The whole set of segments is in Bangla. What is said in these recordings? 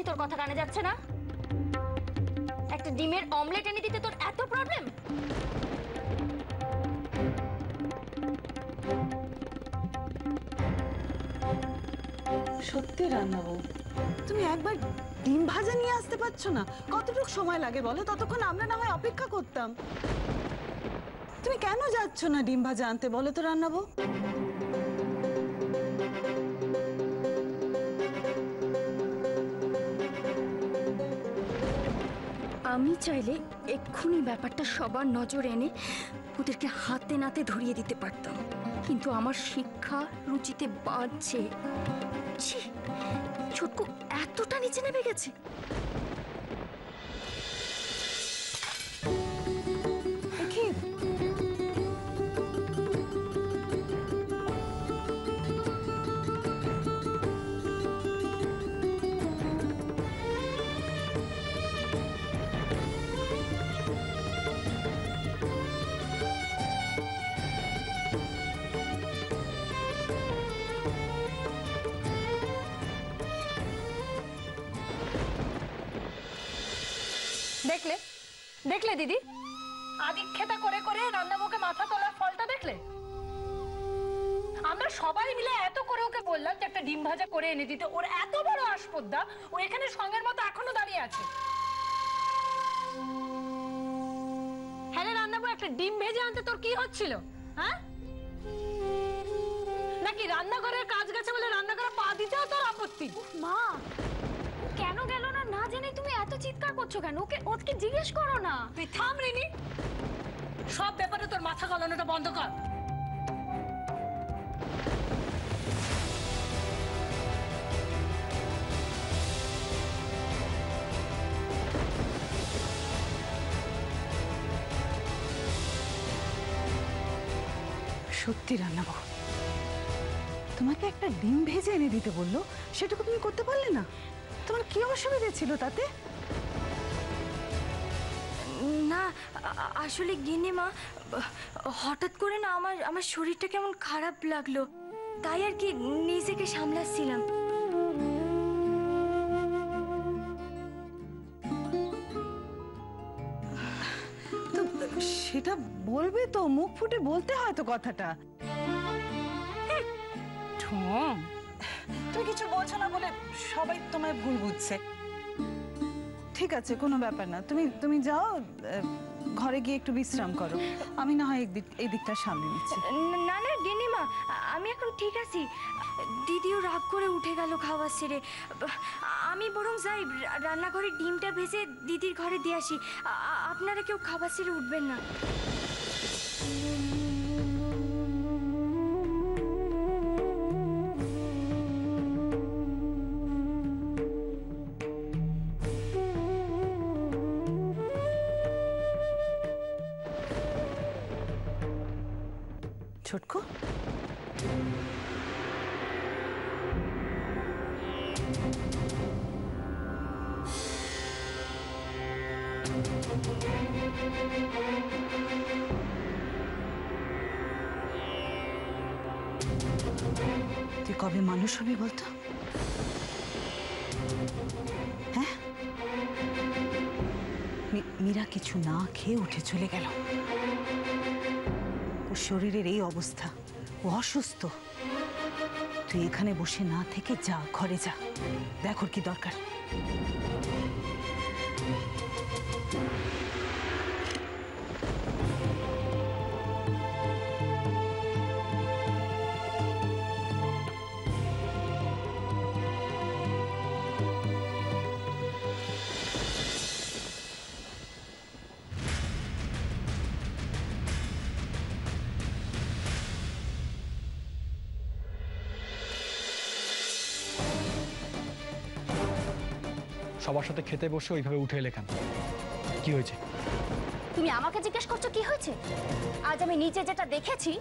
তোর কথা কানে যাচ্ছে না? একটা ডিমের অমলেট এনে দিতে তোর এত প্রবলেম? সত্যি রান্নাবো, তুমি একবার ডিম ভাজা নিয়ে আসতে পারছো না? কতটুকু সময় লাগে বলো? ততক্ষণ আমরা না হয় অপেক্ষা করতাম। তুমি কেন যাচ্ছ না ডিম ভাজা আনতে বলো তো রান্নাবো? আমি চাইলে এক্ষুনি ব্যাপারটা সবার নজর এনে ওদেরকে হাতে নাতে ধরিয়ে দিতে পারতাম, কিন্তু আমার শিক্ষা রুচিতে বাজছে। ছি, ছোটকু এতটা নিচে নেমে গেছে। দেখলে দেখলে দিদি, আদিক্ষেতা করে করে রান্নাবুকে মাথা তোলার ফলটা দেখলে? আমরা সবাই মিলে এত করে ওকে বললাম যে একটা ডিম ভাজা করে এনে দিতে, ওর এত বড় আসপদ্দা, ও এখানে সঙ্গের মতো এখনো দাঁড়িয়ে আছে। হ্যাঁ রান্নাবু, একটা ডিম ভেজে আনতে তোর কি হচ্ছিল? হ্যাঁ, নাকি রান্নাঘরের কাজ গেছে বলে রান্নাঘরে পা দিতেও তোর আপত্তি? মা, কেন গেল না না জেনে তুমি এত চিৎকার করছো কেন? ওকে জিজ্ঞেস করো না। তুই থাম রিনি, সব ব্যাপারে তোর মাথা গলানোটা বন্ধ কর। সত্যি রান্নাবো, তোমাকে একটা ডিম ভেজে এনে দিতে বললো, সেটুকু তুমি করতে পারলে না? তোমার কি অসুবিধা ছিল তাতে? না আসলে গিন্নিমা, হঠাৎ করে না আমার শরীরটা কেমন খারাপ লাগলো, তাই আর কি নিজেকে সামলাচ্ছিলাম। তো সেটা বলবে তো, মুখ ফুটে বলতে হয় তো কথাটা। তুমি কিছু বলছো না বলে সবাই তোমায় ভুল বুঝছে। ঠিক আছে, কোনো ব্যাপার না, তুমি যাও, ঘরে গিয়ে একটু বিশ্রাম করো, আমি না হয় এই দিকটা সামনে নিচ্ছি। না না গিন্নিমা, আমি এখন ঠিক আছি। দিদিও রাগ করে উঠে গেল খাওয়া সেরে। আমি বরং যাই রান্নাঘরে ডিমটা ভেজে দিদির ঘরে দিয়ে আসি। আপনারা কেউ খাবার সেরে উঠবেন না। ছোটকু, তুই কবে মানুষ হবি বলতো? হ্যাঁ, মীরা কিছু না খেয়ে উঠে চলে গেল। ওর শরীরের এই অবস্থা, ও অসুস্থ। তুই এখানে বসে না থেকে যা, ঘরে যা, দেখ ওর কি দরকার। সবার সাথে খেতে বসে ওইভাবে উঠে এলে কেন? কি হয়েছে? তুমি আমাকে জিজ্ঞেস করছো কি হয়েছে? আজ আমি নিচে যেটা দেখেছি,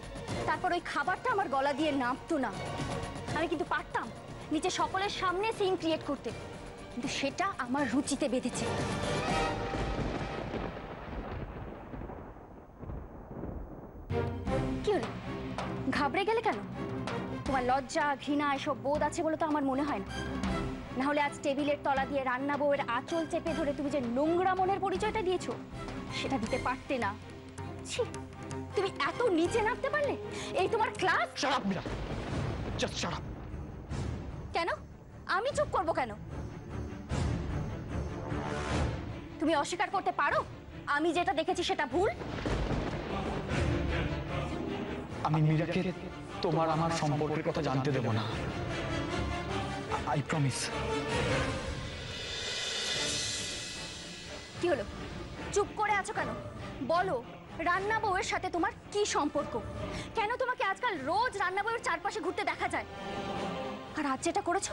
তারপর ওই খাবারটা আমার গলা দিয়ে নামতো না। আমি কিন্তু পারতাম নিচে সকলের সামনে সিন ক্রিয়েট করতে, কিন্তু সেটা আমার রুচিতে বেঁধেছে। কি হলো, ঘাবড়ে গেলে কেন? তোমার লজ্জা ঘৃণা এসব বোধ আছে বলে তো আমার মনে হয় না। না হলে আজ টেবিলের তলা দিয়ে রান্না বউয়ের আঁচল চেপে ধরে তুমি যে নোংরা মনের পরিচয়টা দিয়েছো সেটা দিতে পারতে না। ছি, তুমি এত নিচে নামতে পারলে? এই তোমার class? Shut up Meera, just shut up. কেন আমি চুপ করব কেন? তুমি অস্বীকার করতে পারো আমি যেটা দেখেছি সেটা ভুল? আমি মীরাকে তোমার আমার সম্পর্কের কথা জানতে দেব না, আই প্রমিস। কি হলো, চুপ করে আছো কেন? বলো, রান্না বউয়ের সাথে তোমার কি সম্পর্ক? কেন তোমাকে আজকাল রোজ রান্না বউয়ের চারপাশে ঘুরতে দেখা যায়? আর আজ যেটা করেছো,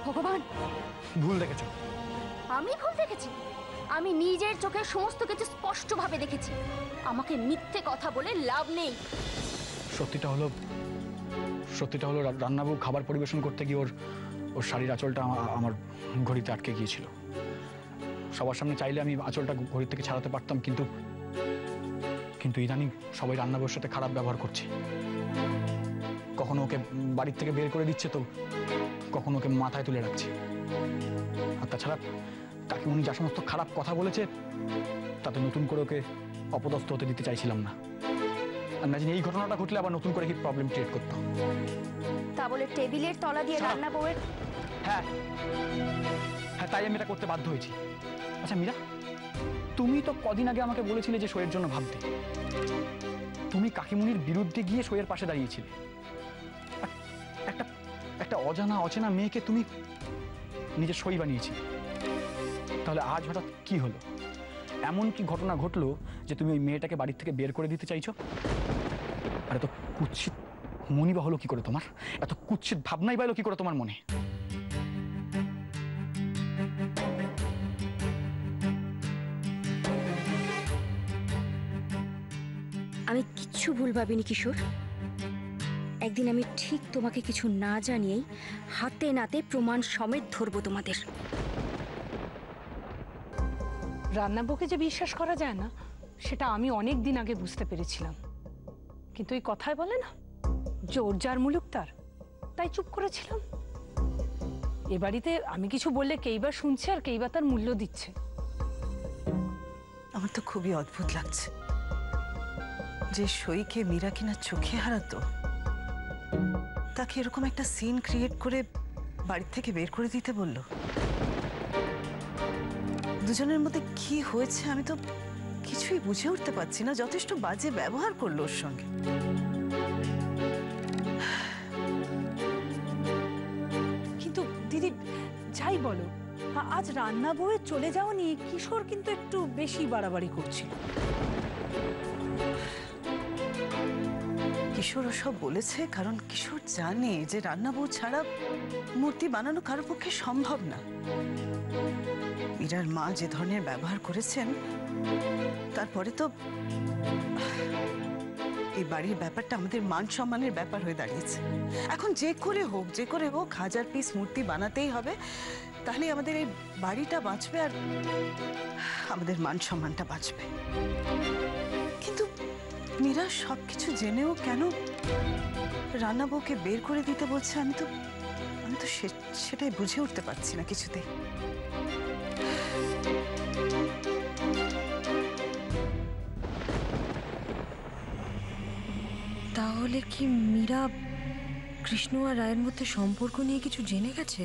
ভগবান! ভুল দেখেছো। আমি ভুল দেখেছি? আমি নিজের চোখে সমস্ত কিছু স্পষ্টভাবে দেখেছি। আমাকে মিথ্যে কথা বলে লাভ নেই। সত্যিটা হলো রান্নাবু খাবার পরিবেশন করতে গিয়ে ওর শাড়ির আঁচলটা আমার ঘড়িতে আটকে গিয়েছিল। সবার সামনে চাইলে আমি আঁচলটা ঘড়ি থেকে ছাড়াতে পারতাম, কিন্তু ইদানিং সবাই রান্নাবুর সাথে খারাপ ব্যবহার করছে। কখনো ওকে বাড়ির থেকে বের করে দিচ্ছে, তো কখনো ওকে মাথায় তুলে রাখছে। আর তাছাড়া তাকে উনি যা সমস্ত খারাপ কথা বলেছে তাতে নতুন করে ওকে অপদস্থ হতে দিতে চাইছিলাম না। ইমাজিন এই ঘটনাটা ঘটলে আবার নতুন করে কি প্রবলেম ক্রিয়েট করতো। তা বলে টেবিলের তলা দিয়ে রান্না বউয়ের? হ্যাঁ, তাই আমি এটা করতে বাধ্য হয়েছি। আচ্ছা মীরা, তুমি তো কদিন আগে আমাকে বলেছিলে যে সইয়ের জন্য ভাবতে। তুমি কাকিমুনির বিরুদ্ধে গিয়ে সইয়ের পাশে দাঁড়িয়েছিলে। একটা অচেনা মেয়েকে তুমি নিজের সই বানিয়েছিলে। তাহলে আজ হঠাৎ কি হলো? এমন কি ঘটনা ঘটলো যে তুমি ওই মেয়েটাকে বাড়ির থেকে বের করে দিতে চাইছো? আর এত কুৎসিত মনই বা হলো কি করে তোমার? এত কুৎসিত ভাবনাই বা হলো কি করে তোমার মনে? আমি কিচ্ছু ভুল ভাবিনি কিশোর। একদিন আমি ঠিক তোমাকে কিছু না জানিয়েই হাতে নাতে প্রমাণ সমেত ধরবো তোমাদের। রান্নাবউকে যে বিশ্বাস করা যায় না সেটা আমি অনেক দিন আগে বুঝতে পেরেছিলাম, কিন্তু এই কথায় বলে না, জোর যার মুলুক তার, তাই চুপ করেছিলাম। এ বাড়িতে আমি কিছু বললে কেইবার শুনছে আর কেইবার তার মূল্য দিচ্ছে। আমার তো খুবই অদ্ভুত লাগছে যে সইকে মীরা কিনা চোখে হারাতো, তাকে এরকম একটা সিন ক্রিয়েট করে বাড়ির থেকে বের করে দিতে বললো। দুজনের মধ্যে কি হয়েছে আমি তো কিছুই বুঝে উঠতে পারছি না। যথেষ্ট বাজে ব্যবহার করলো ওর সঙ্গে। কিন্তু দিদি যাই বলো, আজ রান্না বউয়ের চলে যাওয়া নিয়ে কিশোর কিন্তু একটু বেশি বাড়াবাড়ি করছিল। কিশোর ওসব বলেছে কারণ কিশোর জানে যে রান্না বউ ছাড়া মূর্তি বানানো কারোর পক্ষে সম্ভব না। মীরার মা যে ধরনের ব্যবহার করেছেন তারপরে তো এই বাড়ির ব্যাপারটা আমাদের মান সম্মানের ব্যাপার হয়ে দাঁড়িয়েছে। এখন যে করে হোক 1000 পিস মূর্তি বানাতেই হবে, তাহলে আমাদের এই বাড়িটা বাঁচবে আর আমাদের মান সম্মানটা বাঁচবে। কিন্তু মীরা সবকিছু জেনেও কেন রান্না বউকে বের করে দিতে বলছে আমি তো সেটাই বুঝে উঠতে পারছি না কিছুতেই। তাহলে কি মীরা কৃষ্ণ আর রায়ের মধ্যে সম্পর্ক নিয়ে কিছু জেনে গেছে?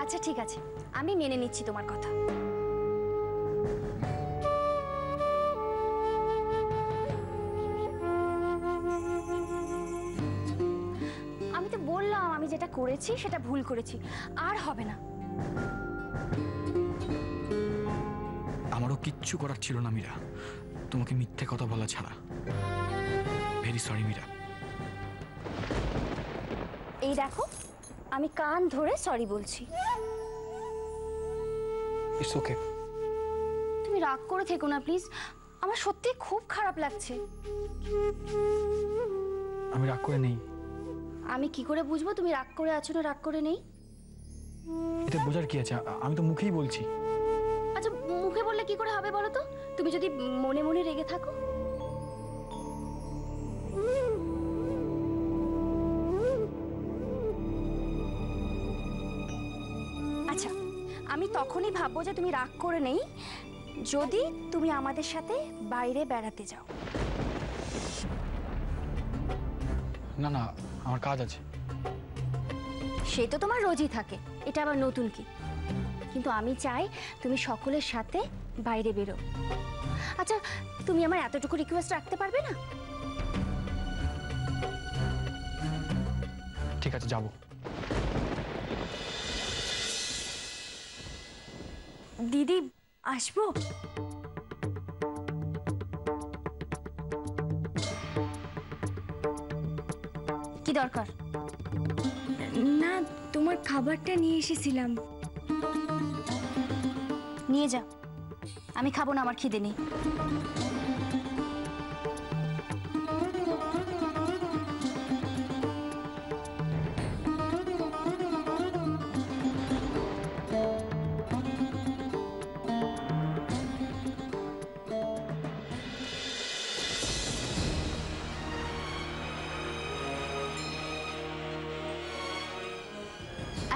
আচ্ছা ঠিক আছে, আমি মেনে নিচ্ছি তোমার কথা। আমি তো বললাম আমি যেটা করেছি সেটা ভুল করেছি, আর হবে না। আমারও কিচ্ছু করার ছিল না মীরা, তোমাকে মিথ্যে কথা বলা ছাড়া। Very sorry Meera. এই দেখো, আমি কান ধরে সরি বলছি। It's okay. তুমি রাগ করে থেকো না প্লিজ, আমার সত্যি খুব খারাপ লাগছে। আমি রাগ করে নেই। আমি কি করে বুঝবো তুমি রাগ করে আছো না রাগ করে নেই? এতে বোঝার কি আছে? আমি তো মুখেই বলছি। আচ্ছা মুখে বললে বিয়েটা কি করে হবে বলো তো, তুমি যদি মনে মনে রেগে থাকো? আচ্ছা, আমি তখনই ভাববো যে তুমি রাগ করে নেই যদি তুমি আমাদের সাথে বাইরে বেড়াতে যাও। না না, আমার কাজ আছে। সে তো তোমার রোজই থাকে, এটা আবার নতুন কি? কিন্তু আমি চাই তুমি সকলের সাথে বাইরে বেরো। আচ্ছা, তুমি আমার এতটুকু রিকোয়েস্ট রাখতে পারবে না? ঠিক আছে, যাব। দিদি, আসবো? কি দরকার? না, তোমার খাবারটা নিয়ে এসেছিলাম। নিয়ে যা, আমি খাবো না, আমার খিদে নেই।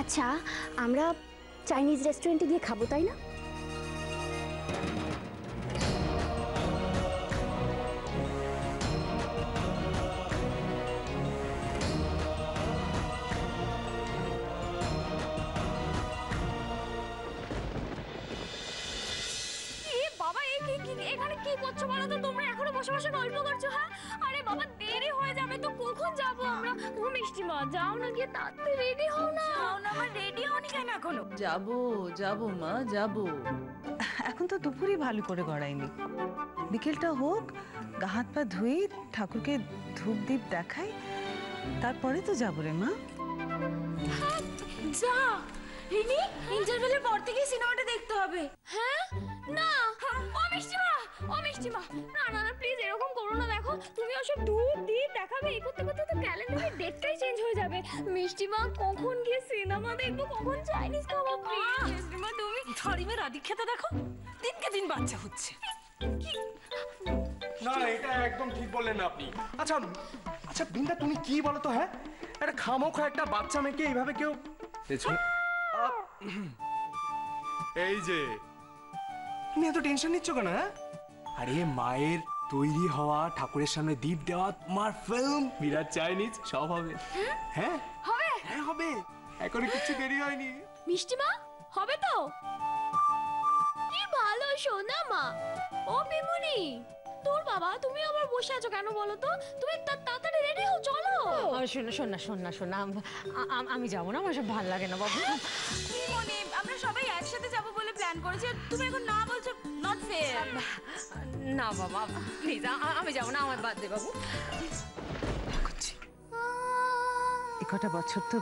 আচ্ছা, আমরা চাইনিজ রেস্টুরেন্টে গিয়ে খাবো, তাই না? বাবা, এখানে কি করছো বলো তো? তোমরা এখনো বসে বসে গল্প করছো? হ্যাঁ, আরে বাবা, দেরি হয়ে যাবে তো, কখন যাবো আমরা? ও মিষ্টি মা, যাও না, গিয়ে তাড়াতাড়ি রেডি হও না। আমার রেডি হওনি কেন এখনো? যাবো মা, যাবো। এখন তো দুপুরই ভালো করে গড়াইনি, বিকেলটা হোক, গা হাত পা ধুই, ঠাকুরকে ধূপ দীপ দেখাই, তারপরে তো যাবো রে মা। যা রিনি, ইন্টারভেলের পর থেকে সিনেমাটা দেখতে হবে। হ্যাঁ না, ও মিষ্টিমা, ও মিষ্টিমা, না না না, প্লিজ এরকম করো না। দেখো, তুমি ওসব ধূপ দীপ দেখাবে, এই করতে করতে তো ক্যালেন্ডারের ডেটটাই চেঞ্জ হয়ে যাবে। মিষ্টিমা, কখন গিয়ে সিনেমা দেখবো, কখন চাইনিজ খাবো? প্লিজ মিষ্টিমা, তুমি ধরিমের আদি খেতে দেখো, দিনকে দিন বাচ্চা হচ্ছে। না না, এটা একদম ঠিক বললেন না আপনি। আচ্ছা আচ্ছা বিন্দা, তুমি কি বলো তো? হ্যাঁ, একটা খামোখা একটা বাচ্চা মেয়েকে এইভাবে কেউ এই যে তুমি এত টেনশন নিচ্ছ কেন? হ্যাঁ, আরে মায়ের তৈরি হওয়া, ঠাকুরের সামনে দীপ দেওয়া, তোমার ফিল্ম, বিরাট চাইনিজ, সব হবে। হ্যাঁ হবে? হ্যাঁ হবে, এখনো কিছু দেরি হয়নি। মিষ্টিমা, হবে তো? কি ভালো সোনা মা। ও বিমুনি, তোর বাবা, তুমি আবার বসে আছো কেন বলো তো? তুমি তাড়াতাড়ি রেডি হও, চলো। শোনা, আমি যাবো না, আমার সব ভালো লাগে না বাবু। বিমুনি, আমরা সবাই একসাথে যাব বলে প্ল্যান করেছি, তুমি এখন না বলছো, নট ফেয়ার। না বাবা, প্লিজ, আমি যাবো না, আমার বাদ দে বাবু। কটা বছর তো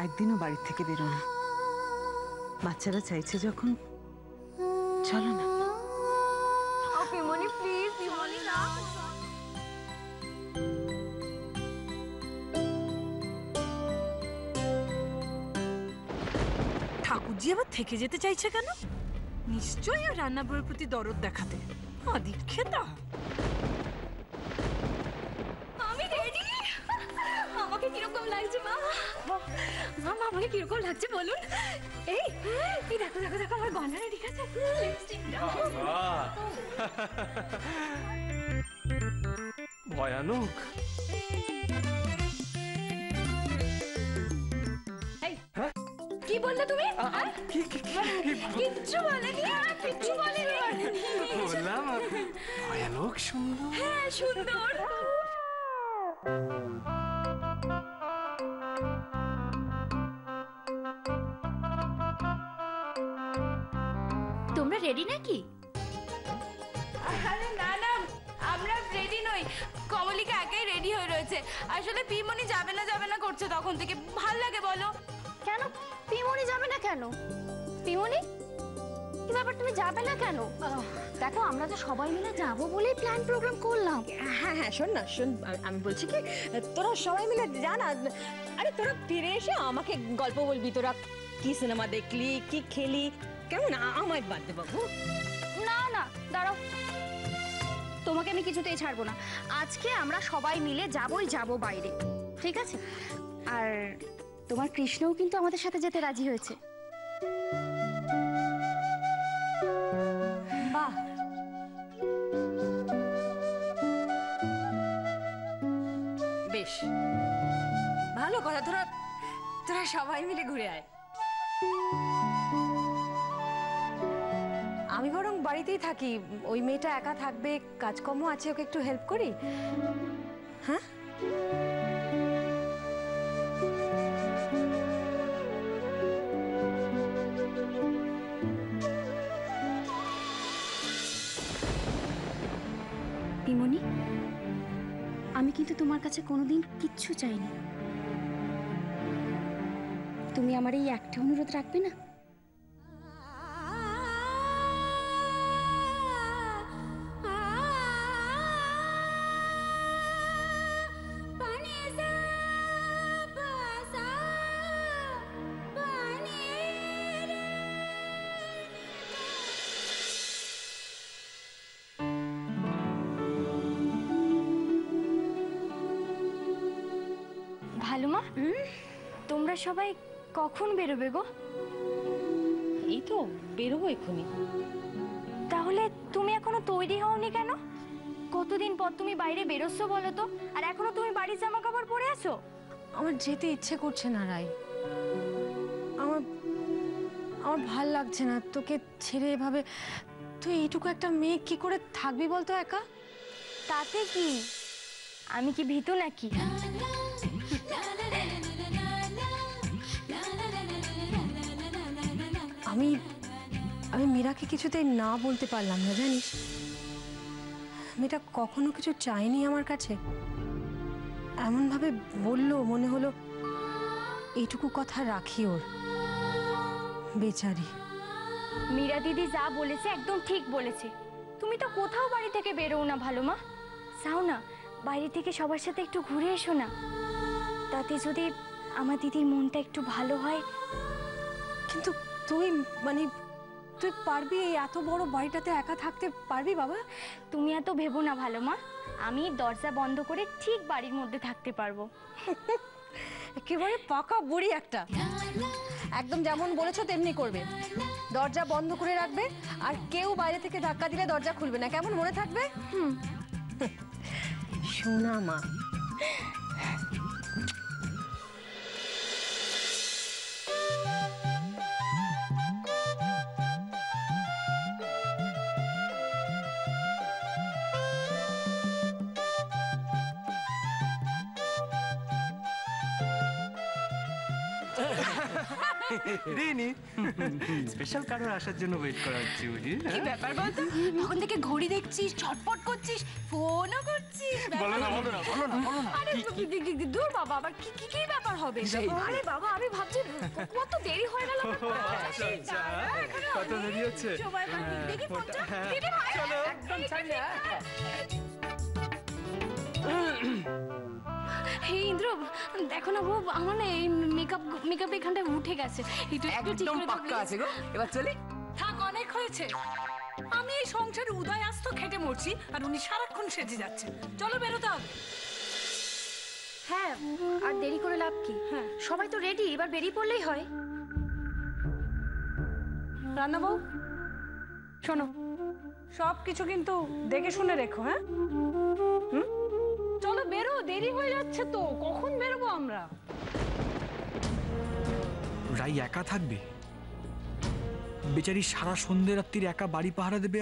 একদিনও বাড়ির থেকে বেরোনো, বাচ্চারা চাইছে যখন, চলো না। বিমুনি প্লিজ, বিমুনি না। ঠাকুরজি আবার থেকে যেতে চাইছে কেন? নিশ্চয়ই আর রান্নাবুড়োর প্রতি দরদ দেখাতে। আদির খেতা। আমি রেডি। আমাকে কিরকম লাগছে মা? মামা, আমাকে কিরকম লাগছে বলুন? এই দেখো দেখো দেখো, আমার গলা রেডি আছে, লিপস্টিকটা। ভয়ানক। কি বললে তুমি? কিচ্ছু বলেনি, কিচ্ছু বলেনি। বললাম ভয়ানক সুন্দর। হ্যাঁ, সুন্দর। তোমরা রেডি নাকি? আরে না না, আমরা রেডি নই। কমলিকা একাই রেডি হয়ে রয়েছে। আসলে পিমনি যাবে না করছে তখন থেকে। ভাল লাগে বলো? কেন পিমনি যাবে না কেন? পিমনি, কি ব্যাপার, তুমি যাবে না কেন? দেখো, আমরা তো সবাই মিলে যাবো বলেই প্ল্যান প্রোগ্রাম করলাম। হ্যাঁ, শোন, আমি বলছি কি, তোরা সবাই মিলে জানা, আরে তোরা ফিরে এসে আমাকে গল্প বলবি, তোরা কি সিনেমা দেখলি, কি খেলি, কেমন? আমায় বাদ দে বাবু। না না, দাঁড়াও, তোমাকে আমি কিছুতেই ছাড়বো না। আজকে আমরা সবাই মিলে যাব বাইরে, ঠিক আছে? আর তোমার কৃষ্ণও কিন্তু আমাদের সাথে যেতে রাজি হয়েছে। বাহ, বেশ ভালো কথা। তোরা তোরা সবাই মিলে ঘুরে আয়। আমি বরং বাড়িতেই থাকি, ওই মেয়েটা একা থাকবে, কাজকর্ম আছে, ওকে একটু হেল্প করি। হ্যাঁ, পিমনি, আমি কিন্তু তোমার কাছে কোনোদিন কিচ্ছু চাইনি। তুমি আমার এই একটা অনুরোধ রাখবে না? ভালো মা, তোমরা সবাই কখন বেরোবে গো? এই তো বেরোবো এক্ষুনি। তাহলে তুমি এখনো তৈরি হওনি কেন? কতদিন পর তুমি বাইরে বেরোচ্ছ বলো তো, আর এখনো তুমি বাড়ির জামা কাপড় পরে আছো? আমার যেতে ইচ্ছে করছে না রাই, আমার আমার ভাল লাগছে না তোকে ছেড়ে এভাবে। তুই এইটুকু একটা মেয়ে কি করে থাকবি বলতো একা? তাতে কি, আমি কি ভীতু নাকি? আমি আমি মীরাকে কিছুতেই না বলতে পারলাম না, জানিস? মেয়েটা কখনো কিছু চায়নি আমার কাছে, এমন ভাবে বললো মনে হলো এইটুকু কথা রাখি ওর। বেচারি। মীরা দিদি যা বলেছে একদম ঠিক বলেছে। তুমি তো কোথাও বাড়ি থেকে বেরোও না ভালো মা। যাও না, বাইরে থেকে সবার সাথে একটু ঘুরে এসো না, তাতে যদি আমার দিদির মনটা একটু ভালো হয়। কিন্তু তুই তুই পারবি এই এত বড় বাড়িটাতে একা থাকতে পারবি বাবা? তুমি এত ভেবো না ভালো মা, আমি দরজা বন্ধ করে ঠিক বাড়ির মধ্যে থাকতে পারবো। একেবারে পাকা বুড়ি একটা, একদম যেমন বলেছো তেমনি করবে। দরজা বন্ধ করে রাখবে, আর কেউ বাইরে থেকে ধাক্কা দিলে দরজা খুলবে না, কেমন মনে থাকবে? সোনা মা। রিনি, স্পেশাল কারো আসার জন্য ওয়েট করা হচ্ছে বুঝি? কি ব্যাপার বলতো? তখন থেকে ঘড়ি দেখছিস, ছটফট করছিস, ফোনও করছিস। বলো না, বলো না, বলো না, বলো না। আরে দূর বাবা, আবার কি ব্যাপার হবে? আরে বাবা, আমি ভাবছি কত দেরি হয়ে গেল। আচ্ছা আচ্ছা, কত দেরি হচ্ছে? দেখি ফোনটা। দিদি ভাই, চলো। একদম ছাড়িয়ে। হে ইন্দ্র, দেখো না বউ, আমার না এই মেকআপ এখানটা উঠে গেছে। একদম পাক্কা আছে গো, এবার চলি। থাক, অনেক হয়েছে। আমি এই সংসারে উদয় আস্ত খেটে মরছি, আর উনি সারাক্ষণ সেজে যাচ্ছে। চলো বেরোতে হবে। হ্যাঁ, আর দেরি করে লাভ কি? হ্যাঁ, সবাই তো রেডি, এবার বেরিয়ে পড়লেই হয়। রান্না বউ, শোনো, সব কিছু কিন্তু দেখে শুনে রেখো। হ্যাঁ, চলো বেরো, দেরি হয়ে যাচ্ছে তো। কখন বেরোবো আমরা? রাই একা থাকবে? বেচারি সারা সন্ধ্যে রাত্রির একা বাড়ি পাহারা দেবে,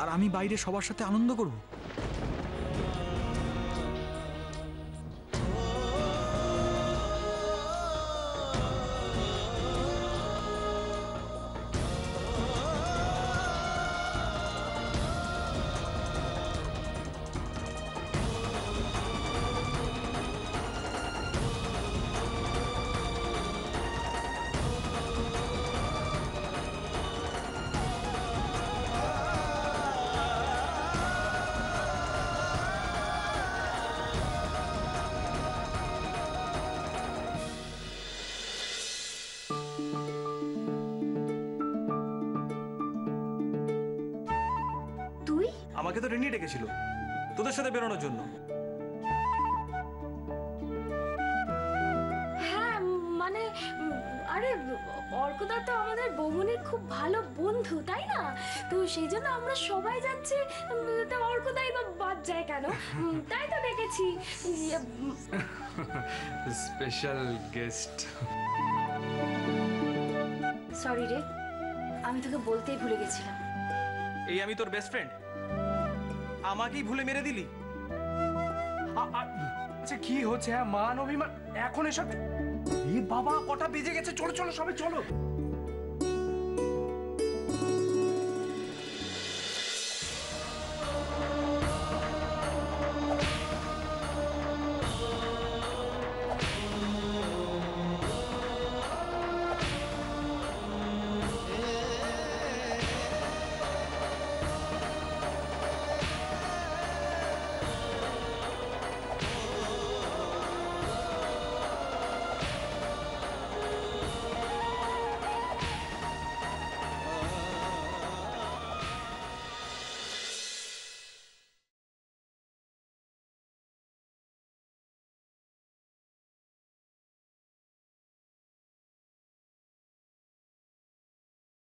আর আমি বাইরে সবার সাথে আনন্দ করব? আমাকে তো রেনি ডেকেছিল তোদের সাথে বেরোনোর জন্য। হ্যাঁ মানে আরে অর্কদা তো আমাদের বৌমনির খুব ভালো বন্ধু তাই না, তো সেই জন্য আমরা সবাই যাচ্ছি, তা অর্কদাই বা বাদ যায় কেন, তাই তো দেখেছি। Special guest. সরি রে, আমি তোকে বলতেই ভুলে গেছিলাম। এই আমি তোর বেস্ট ফ্রেন্ড, আমাকেই ভুলে মেরে দিলি। আচ্ছা কি হচ্ছে? হ্যাঁ মান অভিমান এখন এসব? এ বাবা কটা বেজে গেছে, চলো চলো সবাই চলো।